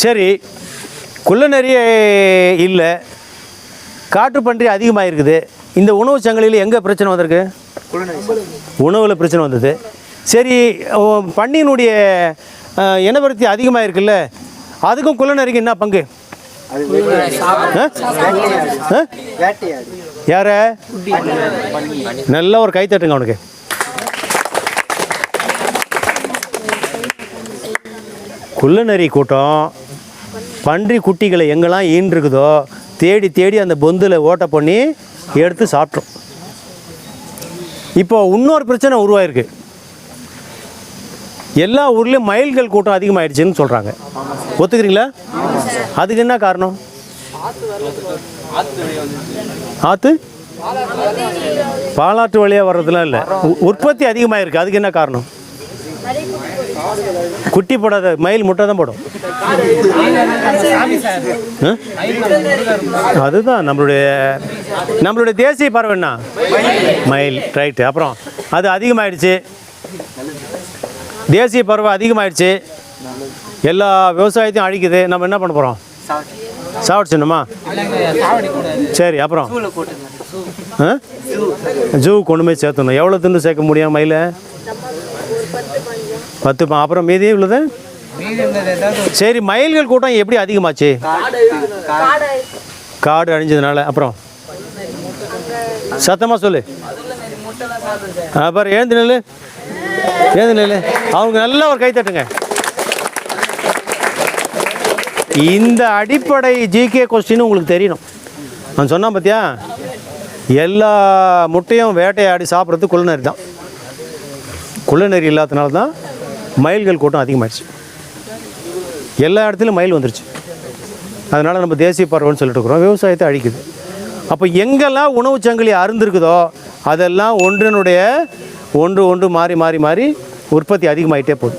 சரி, குள்ளநரி இல்லை, காட்டுப்பன்றி அதிகமாக இருக்குது. இந்த உணவு சங்கிலியில் எங்கே பிரச்சனை வந்திருக்கு? உணவில் பிரச்சனை வந்தது. சரி, பன்னியினுடைய இனவருத்தி அதிகமாக இருக்குல்ல, அதுக்கும் குள்ளநரிக்கு என்ன பங்கு? யார? நல்ல ஒரு கைத்தட்டுங்க அவனுக்கு. குள்ளநரி கூட்டம் பன்றி குட்டிகளை எங்கெல்லாம் ஈன்றுக்குதோ தேடி தேடி அந்த பொந்தில் ஓட்ட பண்ணி எடுத்து சாப்பிட்றோம். இப்போ இன்னொரு பிரச்சனை உருவாயிருக்கு. எல்லா ஊர்லேயும் மயில்கள் கூட்டம் அதிகமாகிடுச்சின்னு சொல்கிறாங்க. ஒத்துக்கிறீங்களா? அதுக்கு என்ன காரணம்? ஆற்று பாலாற்று வழியாக வர்றதுலாம் இல்லை, உற்பத்தி அதிகமாக இருக்குது. அதுக்கு என்ன காரணம்? குட்டி போடாத மயில் முட்டை தான் போடும். அதுதான் நம்மளுடைய தேசிய பறவைன்னா மயில். ரைட்டு. அப்புறம் அது அதிகமாகிடுச்சு, தேசிய பறவை அதிகமாகிடுச்சு, எல்லா விவசாயத்தையும் அழிக்குது. நம்ம என்ன பண்ண போகிறோம்? சாவடிச்சணுமா? சரி, அப்புறம் ஜூ கொண்டு போய் சேர்த்தணும். எவ்வளோ தின்னு சேர்க்க முடியும் மயில? 10. அப்புறம் மீதி உள்ளது? சரி, மயில்கள் கூட்டம் எப்படி அதிகமாச்சு? காடு அழிஞ்சதுனால. அப்புறம் சத்தமாக சொல்லு. அப்புறம் எழுந்து நெல், எழுந்து நெல். அவங்க நல்ல ஒரு கை தட்டுங்க. இந்த அடிப்படை ஜிகே கொஸ்டின் உங்களுக்கு தெரியணும். நான் சொன்னால் பார்த்தியா, எல்லா முட்டையும் வேட்டையாடி சாப்பிட்றது குள்ளநரி தான். குள்ளநரி இல்லாதனால தான் மயில்கள் கூட்டம் அதிகமாகிடுச்சு. எல்லா இடத்துலையும் மயில் வந்துருச்சு. அதனால் நம்ம தேசிய பறவைன்னு சொல்லிட்டு இருக்கிறோம். விவசாயத்தை அழிக்குது. அப்போ எங்கெல்லாம் உணவு சங்கிலி அருந்திருக்குதோ அதெல்லாம் ஒன்று மாறி மாறி மாறி உற்பத்தி அதிகமாகிட்டே போகுது.